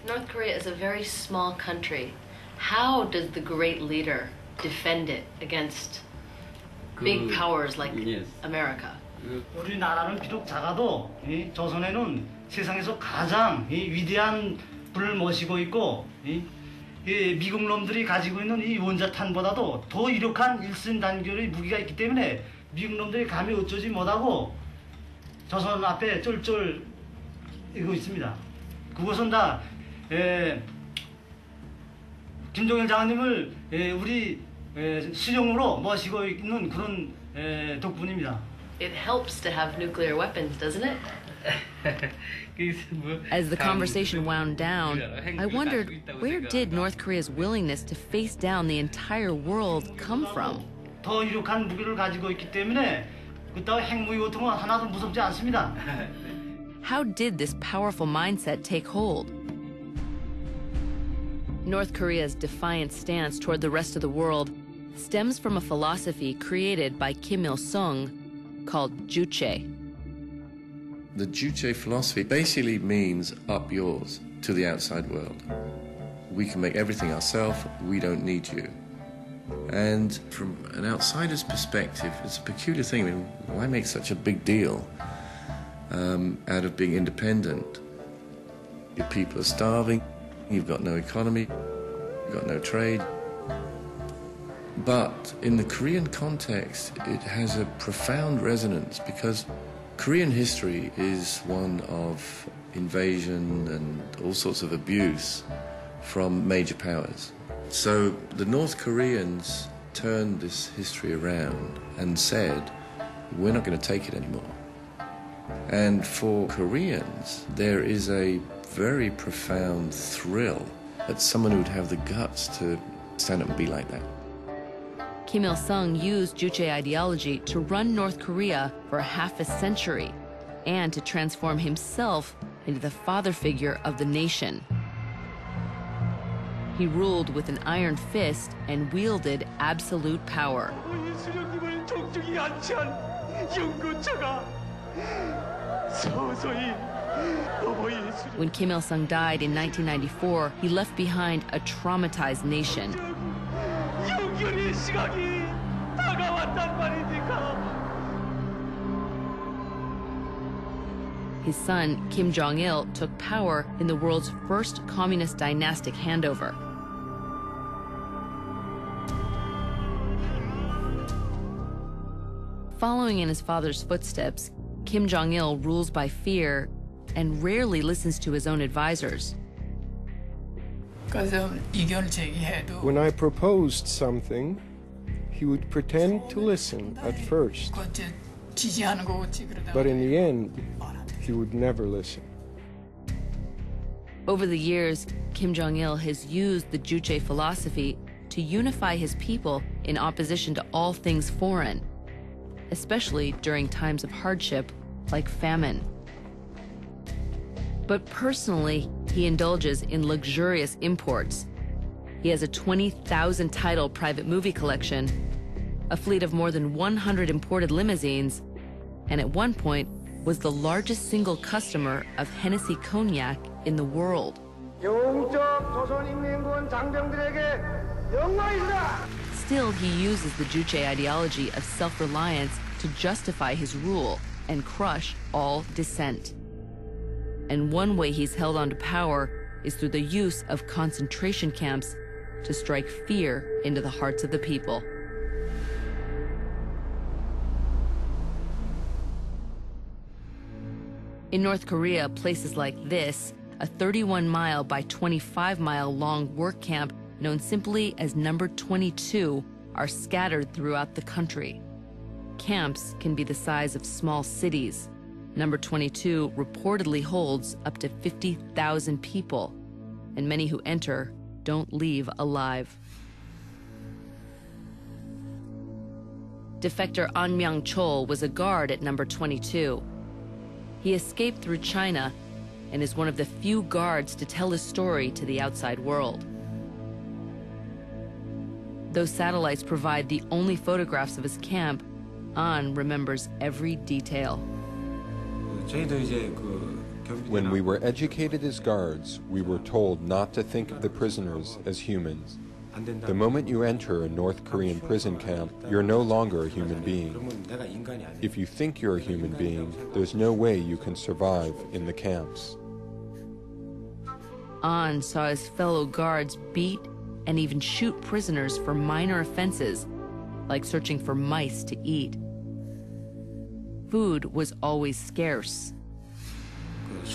North Korea is a very small country. How does the great leader defend it against big powers like yes. America? 우리나라는 비록 작아도 이 조선에는 세상에서 가장 이 위대한 분을 모시고 있고 이 미국 놈들이 가지고 있는 이 원자탄보다도 더 유력한 일신단결의 무기가 있기 때문에 미국 놈들이 감히 어쩌지 못하고 조선 앞에 쫄쫄 이고 있습니다. 그것은 다 김정일 장관님을 우리 수령으로 모시고 있는 그런 덕분입니다. It helps to have nuclear weapons, doesn't it? As the conversation wound down, I wondered, where did North Korea's willingness to face down the entire world come from? 더 유력한 무기를 가지고 있기 때문에 그따위 핵무기 같은 건 하나도 무섭지 않습니다. How did this powerful mindset take hold? North Korea's defiant stance toward the rest of the world stems from a philosophy created by Kim Il-sung called Juche. The Juche philosophy basically means up yours to the outside world. We can make everything ourselves, we don't need you. And from an outsider's perspective, it's a peculiar thing. I mean, why make such a big deal out of being independent? Your people are starving, you've got no economy, you've got no trade. But in the Korean context, it has a profound resonance because Korean history is one of invasion and all sorts of abuse from major powers. So the North Koreans turned this history around and said, we're not going to take it anymore. And for Koreans, there is a very profound thrill that someone would have the guts to stand up and be like that. Kim Il-sung used Juche ideology to run North Korea for half a century and to transform himself into the father figure of the nation. He ruled with an iron fist and wielded absolute power. When Kim Il-sung died in 1994, he left behind a traumatized nation. His son, Kim Jong-il, took power in the world's first communist dynastic handover. Following in his father's footsteps, Kim Jong-il rules by fear and rarely listens to his own advisors. When I proposed something, he would pretend to listen at first, but in the end, he would never listen. Over the years, Kim Jong-il has used the Juche philosophy to unify his people in opposition to all things foreign, especially during times of hardship like famine. But personally, he indulges in luxurious imports. He has a 20,000 title private movie collection, a fleet of more than 100 imported limousines, and at one point was the largest single customer of Hennessy Cognac in the world. Still, he uses the Juche ideology of self-reliance to justify his rule and crush all dissent. And one way he's held on to power is through the use of concentration camps to strike fear into the hearts of the people. In North Korea, places like this, a 31-mile by 25-mile long work camp known simply as Number 22, are scattered throughout the country. Camps can be the size of small cities. Number 22 reportedly holds up to 50,000 people, and many who enter don't leave alive. Defector An Myung-chol was a guard at Number 22. He escaped through China and is one of the few guards to tell his story to the outside world. Though satellites provide the only photographs of his camp, An remembers every detail. 저희도 이제 그 When we were educated as guards, we were told not to think of the prisoners as humans. The moment you enter a North Korean prison camp, you're no longer a human being. If you think you're a human being, there's no way you can survive in the camps. An saw his fellow guards beat and even shoot prisoners for minor offenses, like searching for mice to eat. Food was always scarce.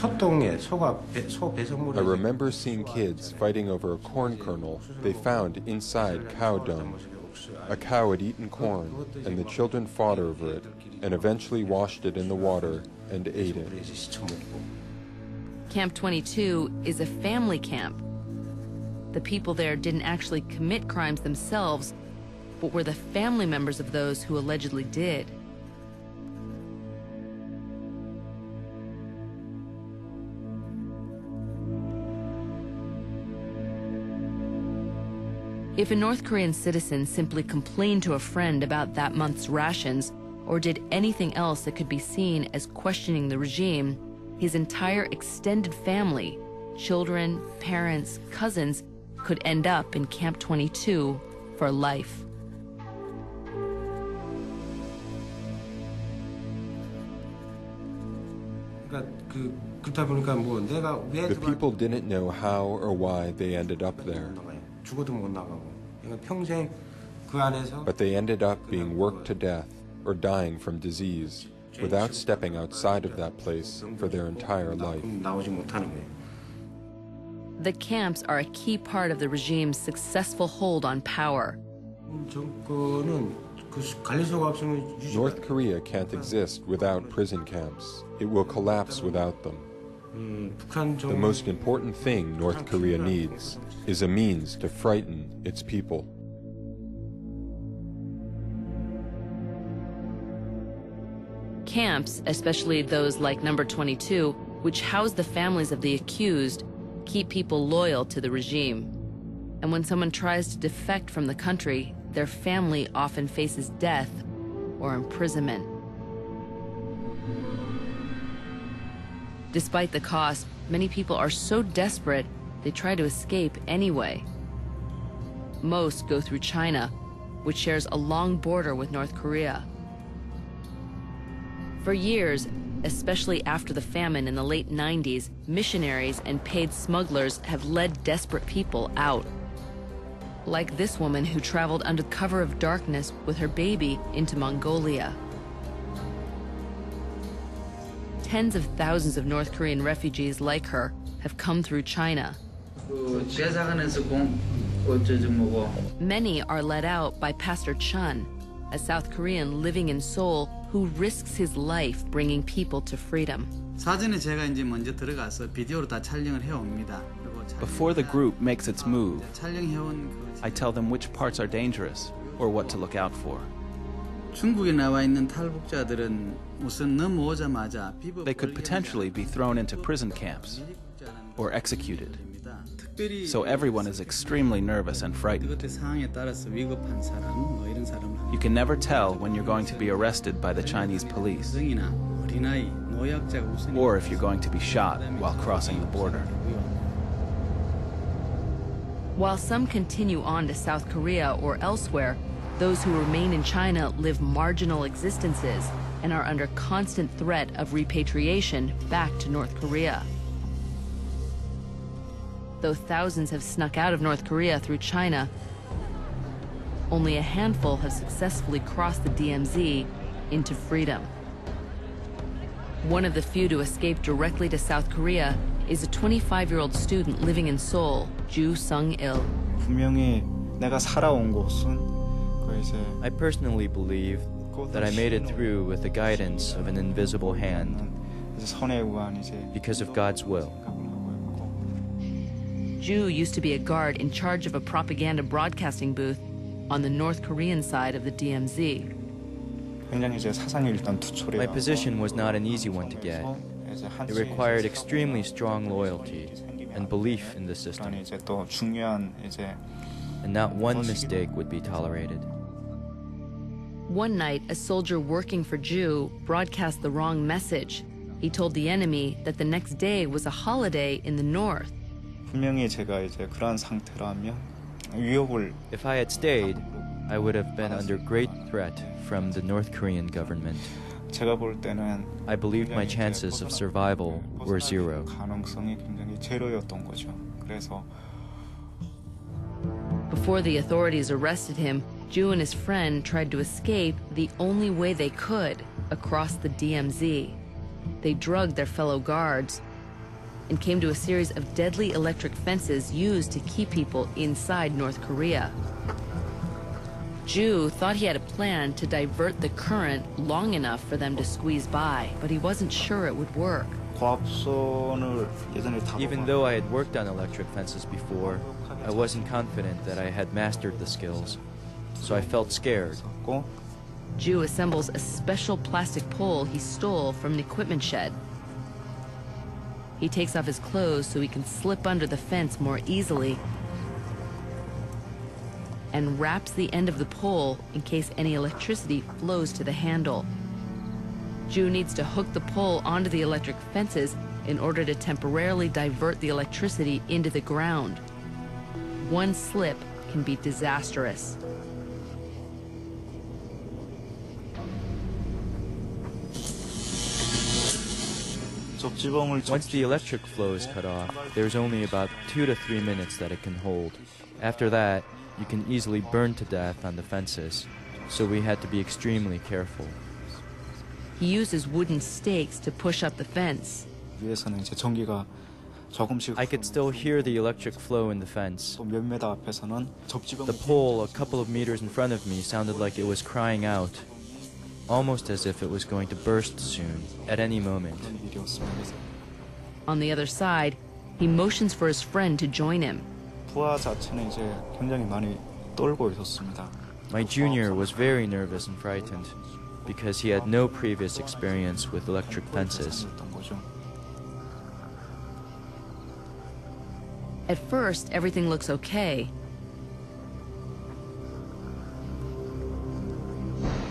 I remember seeing kids fighting over a corn kernel they found inside cow dung. A cow had eaten corn, and the children fought over it, and eventually washed it in the water and ate it. Camp 22 is a family camp. The people there didn't actually commit crimes themselves, but were the family members of those who allegedly did. If a North Korean citizen simply complained to a friend about that month's rations or did anything else that could be seen as questioning the regime, his entire extended family, children, parents, cousins, could end up in Camp 22 for life. The people didn't know how or why they ended up there. But they ended up being worked to death or dying from disease without stepping outside of that place for their entire life. The camps are a key part of the regime's successful hold on power. North Korea can't exist without prison camps. It will collapse without them. The most important thing North Korea needs is a means to frighten its people. Camps, especially those like number 22, which house the families of the accused, keep people loyal to the regime. And when someone tries to defect from the country, their family often faces death or imprisonment. Despite the cost, many people are so desperate they try to escape anyway. Most go through China, which shares a long border with North Korea. For years, especially after the famine in the late 90s, missionaries and paid smugglers have led desperate people out. Like this woman who traveled under cover of darkness with her baby into Mongolia. Tens of thousands of North Korean refugees like her have come through China. Many are led out by Pastor Chun, a South Korean living in Seoul who risks his life bringing people to freedom. Before the group makes its move, I tell them which parts are dangerous or what to look out for. They could potentially be thrown into prison camps or executed. So everyone is extremely nervous and frightened. You can never tell when you're going to be arrested by the Chinese police or if you're going to be shot while crossing the border. While some continue on to South Korea or elsewhere, those who remain in China live marginal existences and are under constant threat of repatriation back to North Korea. Though thousands have snuck out of North Korea through China, only a handful have successfully crossed the DMZ into freedom. One of the few to escape directly to South Korea is a 25-year-old student living in Seoul, Ju Sung-il. I personally believe that I made it through with the guidance of an invisible hand because of God's will. Ju used to be a guard in charge of a propaganda broadcasting booth on the North Korean side of the DMZ. My position was not an easy one to get. It required extremely strong loyalty and belief in the system. And not one mistake would be tolerated. One night, a soldier working for Ju broadcast the wrong message, He told the enemy that the next day was a holiday in the north. 분명히 제가 이제 그러한 상태라면 위협을 If I had stayed, I would have been under great threat from the North Korean government. 제가 볼 때는 I believed my chances of survival were zero. 가능성이 굉장히 제로였던 거죠. 그래서 Before the authorities arrested him, Ju and his friend tried to escape the only way they could, across the DMZ. They drugged their fellow guards and came to a series of deadly electric fences used to keep people inside North Korea. Ju thought he had a plan to divert the current long enough for them to squeeze by, but he wasn't sure it would work. 고압선을 예전에 Even though I had worked on electric fences before, I wasn't confident that I had mastered the skills, so I felt scared. Ju assembles a special plastic pole he stole from an equipment shed. He takes off his clothes so he can slip under the fence more easily and wraps the end of the pole in case any electricity flows to the handle. Ju needs to hook the pole onto the electric fences in order to temporarily divert the electricity into the ground. One slip can be disastrous. Once the electric flow is cut off, there's only about 2 to 3 minutes that it can hold. After that, you can easily burn to death on the fences, so we had to be extremely careful. He uses wooden stakes to push up the fence. 위에서는 이제 전기가 조금씩 I could still hear the electric flow in the fence. 몇 미터 앞에서는 접지방 The pole a couple of meters in front of me sounded like it was crying out, almost as if it was going to burst soon, at any moment. On the other side, he motions for his friend to join him. 부하 자체는 이제 굉장히 많이 떨고 있었습니다. My junior was very nervous and frightened because he had no previous experience with electric fences. At first, everything looks okay.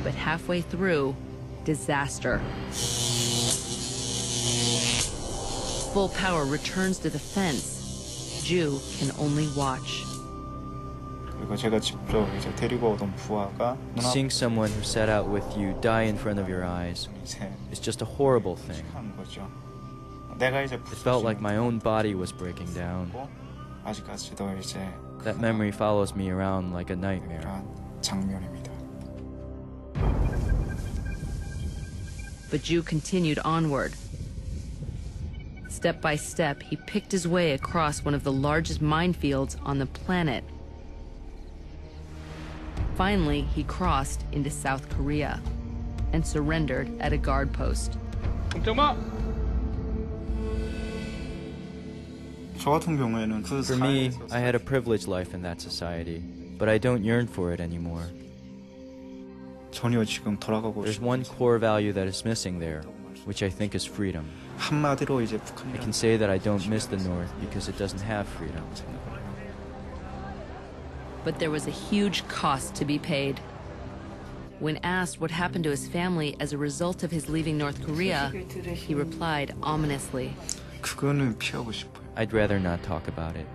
But halfway through, disaster. Full power returns to the fence. Ju can only watch. 그리고 제가 직접 이제 데리고 오던 부하가 Seeing someone who set out with you die in front of your eyes is just a horrible thing. It felt like my own body was breaking down. 아직까지도 이제 That memory follows me around like a nightmare. 장면입니다. But Ju continued onward. Step by step, he picked his way across one of the largest minefields on the planet. Finally, he crossed into South Korea and surrendered at a guard post. 저 같은 경우에는 그 For me, I had a privileged life in that society, but I don't yearn for it anymore. 전혀 지금 돌아가고 There's one core value that is missing there, which I think is freedom. 한마디로 이제 I can say that I don't miss the North because it doesn't have freedom. But there was a huge cost to be paid. When asked what happened to his family as a result of his leaving North Korea, he replied ominously, 그거는 피하고 싶어요. I'd rather not talk about it.